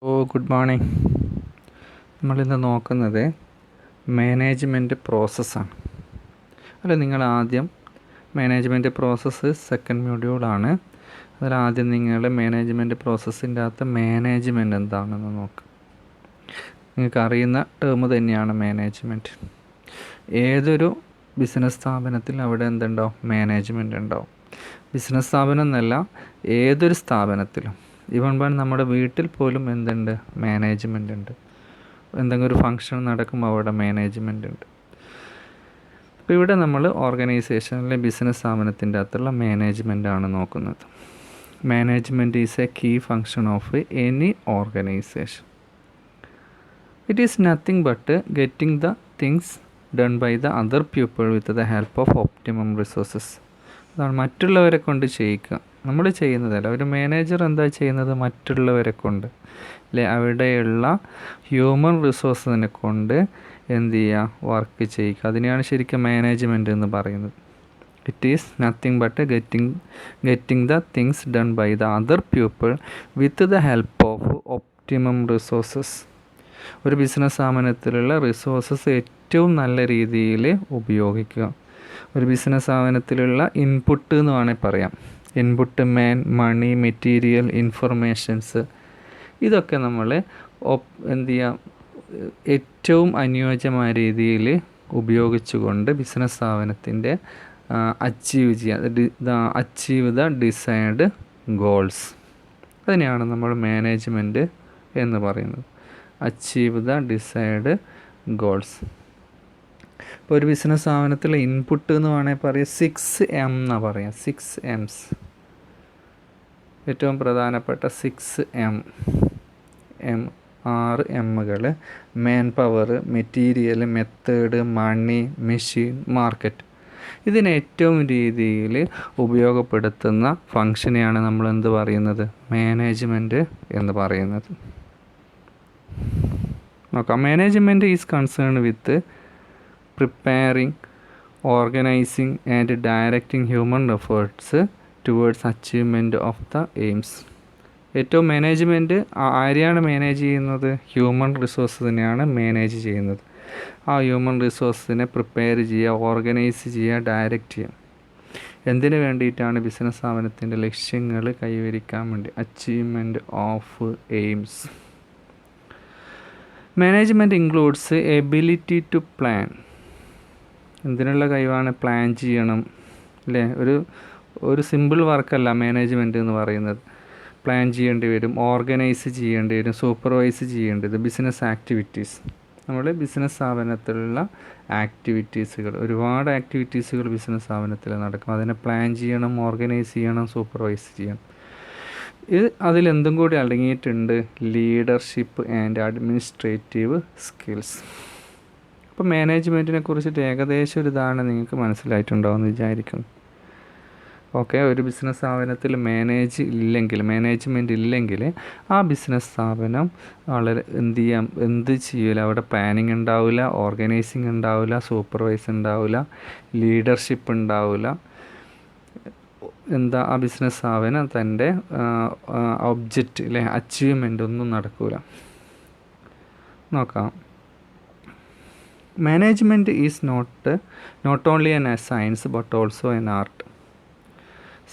Good morning. നമ്മളിന്ന് നോക്കുന്നത് management പ്രോസസ്സാണ്. നിങ്ങൾ ആദ്യം മാനേജ്മെൻറ്റ് പ്രോസസ്സ് സെക്കൻഡ് മൊഡ്യൂളാണ്. അതിലാദ്യം നിങ്ങൾ മാനേജ്മെൻറ്റ് പ്രോസസ്സിൻ്റെ അകത്ത് മാനേജ്മെൻറ്റ് എന്താണെന്ന് നോക്കുക. നിങ്ങൾക്ക് അറിയുന്ന ടേം തന്നെയാണ് മാനേജ്മെൻറ്റ്. ഏതൊരു ബിസിനസ് സ്ഥാപനത്തിൽ അവിടെ എന്തുണ്ടാവും? മാനേജ്മെൻറ്റ് ഉണ്ടാവും. ബിസിനസ് സ്ഥാപനം എന്നല്ല, ഏതൊരു സ്ഥാപനത്തിലും, ഈവൻ നമ്മുടെ വീട്ടിൽ പോലും എന്തുണ്ട്? മാനേജ്മെൻ്റ് ഉണ്ട്. എന്തെങ്കിലും ഒരു ഫങ്ഷൻ നടക്കുമ്പോൾ അവിടെ മാനേജ്മെൻ്റ് ഉണ്ട്. അപ്പോൾ ഇവിടെ നമ്മൾ ഓർഗനൈസേഷനിലെ ബിസിനസ് സ്ഥാപനത്തിൻ്റെ അകത്തുള്ള മാനേജ്മെൻ്റാണ് നോക്കുന്നത്. Management is a key function of any organisation. It is nothing but getting the things done by the other people with the help of optimum resources. അതാണ് മറ്റുള്ളവരെ കൊണ്ട് ചെയ്യിക്കുക. നമ്മൾ ചെയ്യുന്നതല്ല. ഒരു മാനേജർ എന്താ ചെയ്യുന്നത്? മറ്റുള്ളവരെ കൊണ്ട് അവിടെയുള്ള ഹ്യൂമൻ റിസോഴ്സിനെ കൊണ്ട് എന്ത് ചെയ്യുക? വർക്ക് ചെയ്യിക്കുക. അതിനെയാണ് ശരിക്കും മാനേജ്മെൻറ്റ് എന്ന് പറയുന്നത്. It is nothing but getting the things done by the other people with the help of optimum resources. ഒരു ബിസിനസ് സ്ഥാപനത്തിലുള്ള റിസോഴ്സസ് ഏറ്റവും നല്ല രീതിയിൽ ഉപയോഗിക്കുക. ഒരു ബിസിനസ് സ്ഥാപനത്തിലുള്ള ഇൻപുട്ട് എന്ന് വേണമെങ്കിൽ പറയാം. ഇൻപുട്ട് മണി, മെറ്റീരിയൽ, ഇൻഫർമേഷൻസ്, ഇതൊക്കെ നമ്മൾ എന്ത് ചെയ്യാം? ഏറ്റവും അനുയോജ്യമായ രീതിയിൽ ഉപയോഗിച്ചുകൊണ്ട് ബിസിനസ് സ്ഥാപനത്തിൻ്റെ അച്ചീവ് ദ ഡിസൈഡ് ഗോൾസ്. അതിനെയാണ് നമ്മൾ മാനേജ്മെൻറ്റ് എന്ന് പറയുന്നത്. Achieve the decide goals. ഇപ്പോൾ ഒരു ബിസിനസ് സ്ഥാപനത്തിലെ ഇൻപുട്ട് എന്ന് വേണമെങ്കിൽ പറയാം 6M എന്നാണ് പറയാം. 6Ms, ഏറ്റവും പ്രധാനപ്പെട്ട 6M, 6 Mകൾ: man power, material, method, money, machine, market. ഇതിനെ ഏറ്റവും രീതിയിൽ ഉപയോഗപ്പെടുത്തുന്ന ഫങ്ഷനെയാണ് നമ്മൾ എന്ത് പറയുന്നത്? മാനേജ്മെൻറ്റ് എന്ന് പറയുന്നത്. നോക്കാം. Management is concern with preparing, organizing and directing human efforts towards achievement of the aims. ഏറ്റവും മാനേജ്മെൻറ്റ് ആരെയാണ് മാനേജ് ചെയ്യുന്നത്? ഹ്യൂമൻ റിസോഴ്സിനെയാണ് മാനേജ് ചെയ്യുന്നത്. ആ ഹ്യൂമൻ റിസോഴ്സിനെ പ്രിപ്പയർ ചെയ്യുക, ഓർഗനൈസ് ചെയ്യുക, ഡയറക്റ്റ് ചെയ്യുക. എന്തിനു വേണ്ടിയിട്ടാണ്? ബിസിനസ് സ്ഥാപനത്തിൻ്റെ ലക്ഷ്യങ്ങൾ കൈവരിക്കാൻ വേണ്ടി. Achievement of aims. Management includes ability to plan. എന്തിനുള്ള കഴിവാണ്? പ്ലാൻ ചെയ്യണം അല്ലേ? ഒരു സിമ്പിൾ വർക്കല്ല മാനേജ്മെൻറ്റ് എന്ന് പറയുന്നത്. പ്ലാൻ ചെയ്യേണ്ടി വരും, ഓർഗനൈസ് ചെയ്യേണ്ടി വരും, സൂപ്പർവൈസ് ചെയ്യേണ്ടത്. ബിസിനസ് ആക്ടിവിറ്റീസ്, നമ്മൾ ബിസിനസ് സ്ഥാപനത്തിലുള്ള ആക്ടിവിറ്റീസുകൾ, ഒരുപാട് ആക്ടിവിറ്റീസുകൾ ബിസിനസ് സ്ഥാപനത്തിൽ നടക്കും. അതിനെ പ്ലാൻ ചെയ്യണം, ഓർഗനൈസ് ചെയ്യണം, സൂപ്പർവൈസ് ചെയ്യണം. അതിലെന്തും കൂടി അടങ്ങിയിട്ടുണ്ട്? Leadership and administrative skills. അപ്പോൾ മാനേജ്മെൻറ്റിനെ കുറിച്ചിട്ട് ഏകദേശം ഒരു ധാരണ നിങ്ങൾക്ക് മനസ്സിലായിട്ടുണ്ടാവുമെന്ന് വിചാരിക്കുന്നു. ഓക്കെ. ഒരു ബിസിനസ് സ്ഥാപനത്തിൽ മാനേജ്മെൻറ്റ് ഇല്ലെങ്കിൽ ആ ബിസിനസ് സ്ഥാപനം വളരെ എന്ത് ചെയ്യില്ല? അവിടെ പ്ലാനിങ് ഉണ്ടാവില്ല, ഓർഗനൈസിങ് ഉണ്ടാവില്ല, സൂപ്പർവൈസ് ഉണ്ടാവില്ല, ലീഡർഷിപ്പ് ഉണ്ടാവില്ല. ആ ബിസിനസ് സ്ഥാപനം തൻ്റെ ഒബ്ജക്റ്റ് അച്ചീവ്മെൻ്റ് ഒന്നും നടക്കില്ല. നോക്കാം. Management is not only an science but also an art.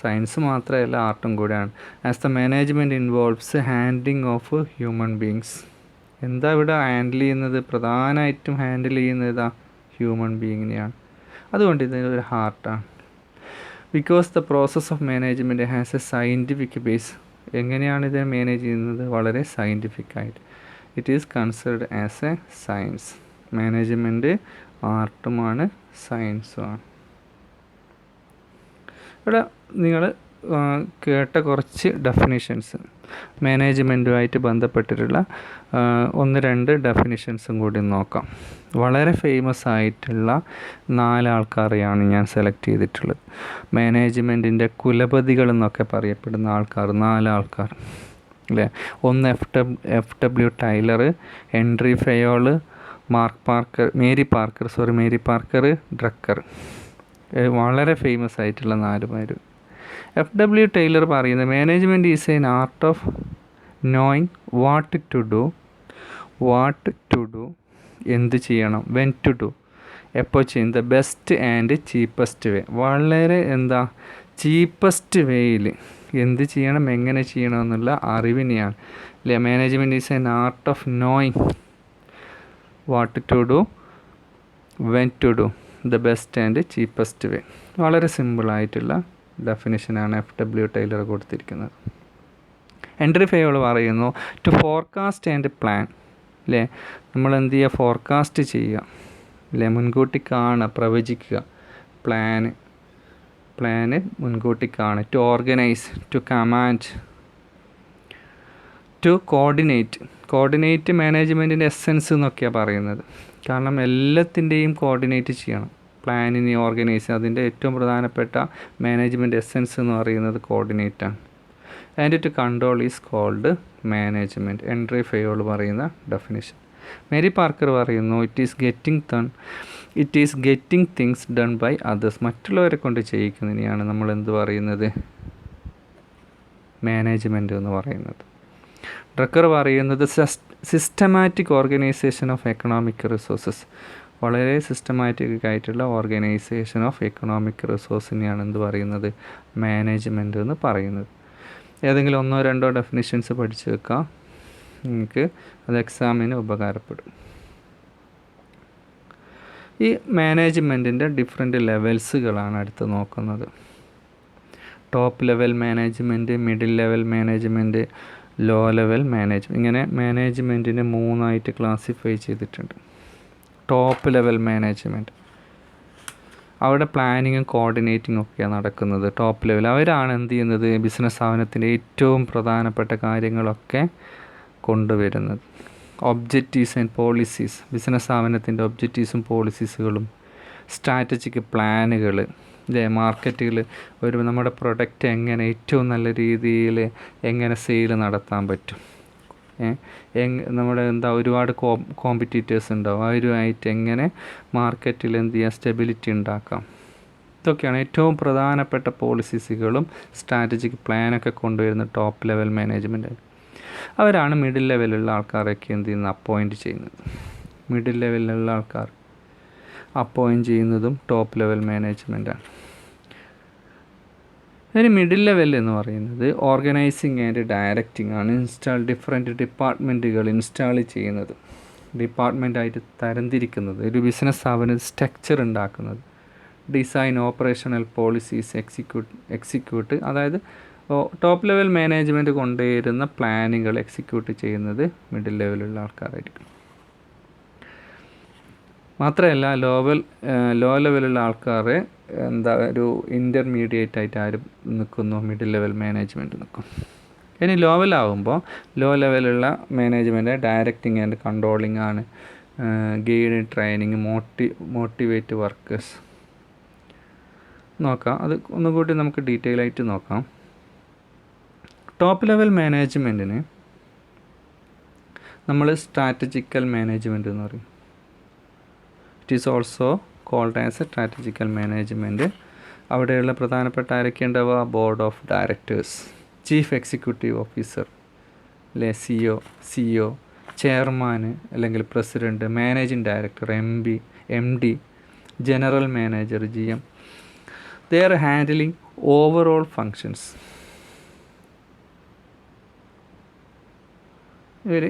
Science മാത്രമല്ല, ആർട്ടും കൂടെയാണ്. As the management involves handling of human beings. എന്താ ഇവിടെ ഹാൻഡിൽ ചെയ്യുന്നത്? പ്രധാനമായിട്ടും ഹാൻഡിൽ ചെയ്യുന്നത് ഹ്യൂമൻ ബീങ്ങിനെയാണ്. അതുകൊണ്ട് ഇതൊരു ഹാർട്ടാണ്. Because the process of management has a scientific base. എങ്ങനെയാണ് ഇതിനെ മാനേജ് ചെയ്യുന്നത്? വളരെ സയൻറ്റിഫിക്കായിട്ട്. It is considered as a science. Management ആർട്ടുമാണ്, സയൻസുമാണ്. ഇവിടെ നിങ്ങൾ കേട്ട കുറച്ച് ഡെഫിനിഷൻസ്, മാനേജ്മെൻറ്റുമായിട്ട് ബന്ധപ്പെട്ടിട്ടുള്ള 1-2 ഡെഫിനിഷൻസും കൂടി നോക്കാം. വളരെ ഫേമസ് ആയിട്ടുള്ള 4 ആൾക്കാരെയാണ് ഞാൻ സെലക്ട് ചെയ്തിട്ടുള്ളത്. മാനേജ്മെൻറ്റിൻ്റെ കുലപതികൾ എന്നൊക്കെ പറയപ്പെടുന്ന ആൾക്കാർ, 4 ആൾക്കാർ അല്ലേ. ഒന്ന് F W. Taylor, Henri Fayol, Mary Parker, Drucker. വളരെ ഫേമസ് ആയിട്ടുള്ള 4 പേര്. എഫ്.ഡബ്ല്യു. ടൈലർ പറയുന്നത് management is an art of knowing what to do എന്ത് ചെയ്യണം, വെൻ ടു ഡു എപ്പോൾ ചെയ്യും, the best and cheapest way വളരെ ചീപ്പസ്റ്റ് വേയിൽ എന്ത് ചെയ്യണം, എങ്ങനെ ചെയ്യണം എന്നുള്ള അറിവിനെയാണ് അല്ലേ. Management is an art of knowing what to do, when to do, the best and cheapest way. വളരെ സിമ്പിളായിട്ടുള്ള ഡെഫിനിഷനാണ് FW ടൈലർ കൊടുത്തിരിക്കുന്നത്. എൻട്രി 5 പറയുന്നു ടു ഫോർകാസ്റ്റ് ആൻഡ് പ്ലാൻ അല്ലേ. നമ്മൾ എന്ത് ചെയ്യുക, ഫോർകാസ്റ്റ് ചെയ്യുക അല്ലേ, മുൻകൂട്ടി കാണുക, പ്രവചിക്കുക. പ്ലാന് മുൻകൂട്ടി കാണുക. To organise, to command, to coordinate മാനേജ്മെൻറ്റിൻ്റെ എസെൻസ് എന്നൊക്കെയാണ് പറയുന്നത്. കാരണം എല്ലാത്തിൻ്റെയും കോർഡിനേറ്റ് ചെയ്യണം. പ്ലാനിനെ ഓർഗനൈസ്, അതിൻ്റെ ഏറ്റവും പ്രധാനപ്പെട്ട മാനേജ്മെൻറ്റ് എസെൻസ് എന്ന് പറയുന്നത് കോർഡിനേറ്റാണ്. And to control is called management. Entry 5 പറയുന്ന ഡെഫിനിഷൻ. മേരി പാർക്കർ പറയുന്നു it is getting things done by others. മറ്റുള്ളവരെ കൊണ്ട് ചെയ്യിക്കുന്നതിനെയാണ് നമ്മൾ എന്ത് പറയുന്നത്, മാനേജ്മെൻറ്റ് എന്ന് പറയുന്നത്. ഡ്രക്കർ പറയുന്നത് systematic organisation of economic resources. വളരെ സിസ്റ്റമാറ്റിക് ആയിട്ടുള്ള ഓർഗനൈസേഷൻ ഓഫ് എക്കണോമിക് റിസോഴ്സിനെയാണ് എന്ത് പറയുന്നത്, മാനേജ്മെൻറ്റ് എന്ന് പറയുന്നത്. ഏതെങ്കിലും 1-2 ഡെഫിനിഷൻസ് പഠിച്ചു വെക്കാം, നിങ്ങൾക്ക് അത് എക്സാമിന് ഉപകാരപ്പെടും. ഈ മാനേജ്മെൻറ്റിൻ്റെ ഡിഫറെൻറ്റ് ലെവൽസുകളാണ് അടുത്ത് നോക്കുന്നത്. Top level management, middle level management, low level management. ഇങ്ങനെ മാനേജ്മെൻറ്റിനെ 3 ക്ലാസിഫൈ ചെയ്തിട്ടുണ്ട്. ടോപ്പ് ലെവൽ മാനേജ്മെൻറ്റ്, അവിടെ പ്ലാനിങ്ങും കോർഡിനേറ്റിംഗ് ഒക്കെയാണ് നടക്കുന്നത്. ടോപ്പ് ലെവൽ അവരാണ് എന്ത് ചെയ്യുന്നത്, ബിസിനസ് സ്ഥാപനത്തിൻ്റെ ഏറ്റവും പ്രധാനപ്പെട്ട കാര്യങ്ങളൊക്കെ കൊണ്ടുവരുന്നത്. ഒബ്ജക്റ്റീവ്സ് ആൻഡ് പോളിസീസ്, ബിസിനസ് സ്ഥാപനത്തിൻ്റെ ഒബ്ജക്റ്റീവ്സും പോളിസീസുകളും, സ്ട്രാറ്റജിക് പ്ലാനുകൾ ഇല്ലേ, മാർക്കറ്റുകൾ നമ്മുടെ പ്രൊഡക്റ്റ് എങ്ങനെ ഏറ്റവും നല്ല രീതിയിൽ എങ്ങനെ സെയിൽ നടത്താൻ പറ്റും, നമ്മുടെ ഒരുപാട് കോമ്പറ്റീറ്റേഴ്സ് ഉണ്ടാവും, അവരുമായിട്ട് എങ്ങനെ മാർക്കറ്റിൽ എന്ത് ചെയ്യാം, സ്റ്റെബിലിറ്റി ഉണ്ടാക്കാം. ഇതൊക്കെയാണ് ഏറ്റവും പ്രധാനപ്പെട്ട പോളിസീസുകളും സ്ട്രാറ്റജിക് പ്ലാനൊക്കെ കൊണ്ടുവരുന്ന ടോപ്പ് ലെവൽ മാനേജ്മെൻറ്റ്. അവരാണ് മിഡിൽ ലെവലുള്ള ആൾക്കാരൊക്കെ എന്ത് ചെയ്യുന്നത്, അപ്പോയിൻറ്റ് ചെയ്യുന്നത്. മിഡിൽ ലെവലിലുള്ള ആൾക്കാർ അപ്പോയിൻറ്റ് ചെയ്യുന്നതും ടോപ്പ് ലെവൽ മാനേജ്മെൻറ്റാണ്. അതിന് മിഡിൽ ലെവൽ എന്ന് പറയുന്നത് ഓർഗനൈസിങ് ആൻഡ് ഡയറക്റ്റിംഗ് ആണ്. ഡിഫറെൻറ്റ് ഡിപ്പാർട്ട്മെൻറ്റുകൾ ഇൻസ്റ്റാൾ ചെയ്യുന്നത്, ഡിപ്പാർട്ട്മെൻറ്റായിട്ട് തരംതിരിക്കുന്നത്, ഒരു ബിസിനസ് സ്ഥാപനം സ്ട്രക്ചർ ഉണ്ടാക്കുന്നത്, ഡിസൈൻ, ഓപ്പറേഷണൽ പോളിസീസ് എക്സിക്യൂട്ട് അതായത് ടോപ്പ് ലെവൽ മാനേജ്മെൻറ്റ് കൊണ്ടുവരുന്ന പ്ലാനുകൾ എക്സിക്യൂട്ട് ചെയ്യുന്നത് മിഡിൽ ലെവലുള്ള ആൾക്കാരായിരിക്കും. മാത്രമല്ല ലോ ലെവലുള്ള ആൾക്കാർ ഒരു ഇൻ്റർമീഡിയറ്റ് ആയിട്ട് ആരും നിൽക്കുന്നു, മിഡിൽ ലെവൽ മാനേജ്മെൻറ്റ് നിൽക്കും. ഇനി ലോ ലെവലുള്ള മാനേജ്മെൻറ്റ് ഡയറക്റ്റിംഗ് ആൻഡ് കൺട്രോളിംഗ് ആണ്. ഗൈഡ്, ട്രെയിനിങ്, മോട്ടിവേറ്റ് വർക്കേഴ്സ് നോക്കാം. അത് ഒന്നുകൂടി നമുക്ക് ഡീറ്റെയിൽ ആയിട്ട് നോക്കാം. ടോപ്പ് ലെവൽ മാനേജ്മെൻറ്റിന് നമ്മൾ സ്ട്രാറ്റജിക്കൽ മാനേജ്മെൻറ്റ് എന്ന് പറയും. It is also called as a strategical management. അവിടെയുള്ള പ്രധാനപ്പെട്ട ആരൊക്കെ ഉണ്ടാവുക, board of directors, chief executive officer അല്ലെ, സിഇഒ, ചെയർമാൻ അല്ലെങ്കിൽ president, managing director, MD, general manager, GM. They are handling overall functions. ഇവർ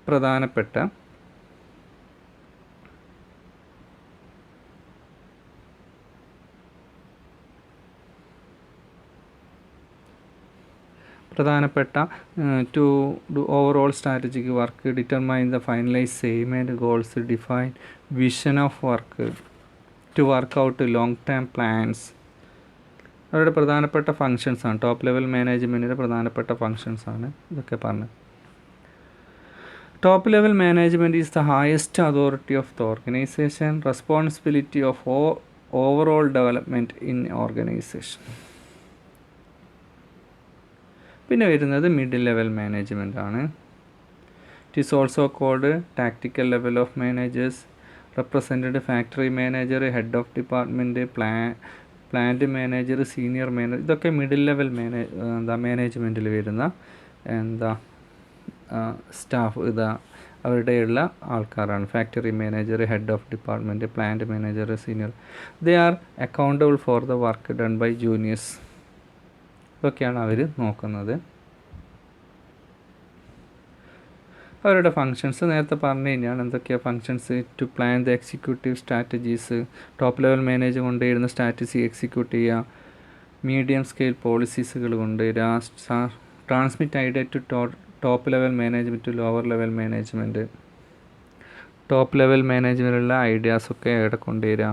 പ്രധാനപ്പെട്ട to do overall strategic work, determine the finalise aim and goals, define vision of work, to work out long term plans. അവരുടെ പ്രധാനപ്പെട്ട ഫങ്ഷൻസാണ്, top level മാനേജ്മെൻറ്റിൻ്റെ പ്രധാനപ്പെട്ട ഫങ്ഷൻസാണ് ഇതൊക്കെ പറഞ്ഞത്. Top level management is the highest authority of the organisation, responsibility of overall development in organisation. പിന്നെ വരുന്നത് middle level management ആണ്. It is also called tactical level of managers, represented factory manager, head of department, plant manager, senior manager. ഇതൊക്കെ middle level മാനേജ്മെൻറ്റിൽ വരുന്ന എന്താ staff അവരുടെയുള്ള ആൾക്കാരാണ്. Factory manager, head of department, plant manager, senior. They are accountable for the work done by juniors. ഇതൊക്കെയാണ് അവർ നോക്കുന്നത്. അവരുടെ ഫങ്ഷൻസ് നേരത്തെ പറഞ്ഞു കഴിഞ്ഞാൽ എന്തൊക്കെയാണ് functions? To plan the executive strategies, top level manager കൊണ്ടുവരുന്ന സ്ട്രാറ്റജി എക്സിക്യൂട്ട് ചെയ്യുക, മീഡിയം സ്കെയിൽ പോളിസീസുകൾ കൊണ്ടുവരിക, transmit idea to top level management to lower level management. Top level മാനേജ്മെൻറ്റിലുള്ള ഐഡിയാസൊക്കെ എവിടെ കൊണ്ടുവരിക?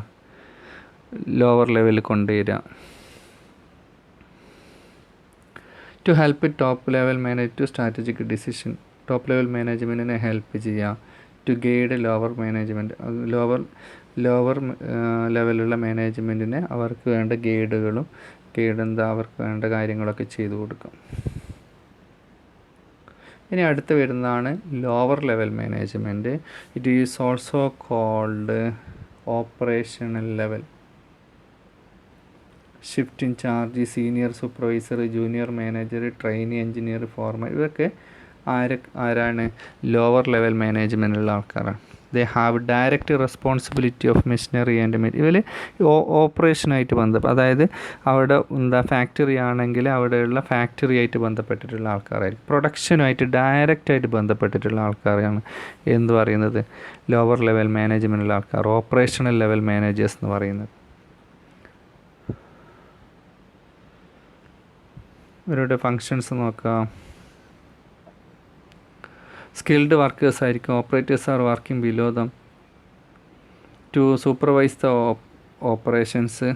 ലോവർ ലെവലിൽ കൊണ്ടുവരിക. To help top level manage to strategic decision, top level മാനേജ്മെൻറ്റിനെ ഹെൽപ്പ് ചെയ്യുക. To guide lower management, lower ലെവലുള്ള മാനേജ്മെൻറ്റിനെ അവർക്ക് വേണ്ട അവർക്ക് വേണ്ട കാര്യങ്ങളൊക്കെ ചെയ്തു കൊടുക്കും. ഇനി അടുത്ത് വരുന്നതാണ് lower level management. It is also called operational level. Shift in charge, senior supervisor, junior manager, trainee engineer, foreman, ഇവരൊക്കെ ആരാണ്? ലോവർ ലെവൽ മാനേജ്മെൻറ്റിലുള്ള ആൾക്കാരാണ്. They have direct responsibility of machinery and ഇവർ ഓപ്പറേഷനായിട്ട് അതായത് അവിടെ ഫാക്ടറി ആണെങ്കിൽ അവിടെയുള്ള ഫാക്ടറിയായിട്ട് ബന്ധപ്പെട്ടിട്ടുള്ള ആൾക്കാരായിരിക്കും. പ്രൊഡക്ഷനുമായിട്ട് ഡയറക്റ്റായിട്ട് ബന്ധപ്പെട്ടിട്ടുള്ള ആൾക്കാരാണ് എന്ത് പറയുന്നത്? ലോവർ ലെവൽ മാനേജ്മെൻറ്റിലുള്ള ആൾക്കാർ, ഓപ്പറേഷണൽ ലെവൽ മാനേജേഴ്സ് എന്ന് പറയുന്നത്. ഇവരുടെ ഫങ്ഷൻസ് നോക്കാം. സ്കിൽഡ് വർക്കേഴ്സ് ആയിരിക്കും. Operators are working below them. To supervise the operations,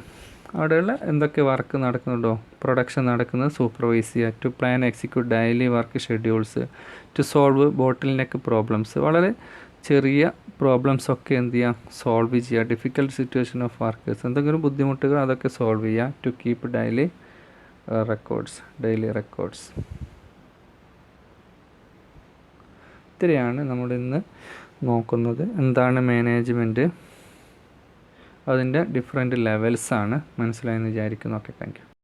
അവിടെയുള്ള എന്തൊക്കെ വർക്ക് നടക്കുന്നുണ്ടോ, പ്രൊഡക്ഷൻ നടക്കുന്നത് സൂപ്പർവൈസ് ചെയ്യുക. To plan execute daily work schedules. To solve bottleneck problems, വളരെ ചെറിയ പ്രോബ്ലംസൊക്കെ എന്ത് ചെയ്യുക? സോൾവ് ചെയ്യുക. ഡിഫിക്കൽട്ട് സിറ്റുവേഷൻ ഓഫ് വർക്കേഴ്സ്, എന്തെങ്കിലും ബുദ്ധിമുട്ടുകൾ അതൊക്കെ സോൾവ് ചെയ്യുക. To keep daily records. ഇത്രയാണ് നമ്മളിന്ന് നോക്കുന്നത്. എന്താണ് മാനേജ്മെൻറ്റ്, അതിൻ്റെ ഡിഫറെൻറ്റ് ലെവൽസാണ്. മനസ്സിലായെന്ന് വിചാരിക്കുന്നു. Okay, thank you.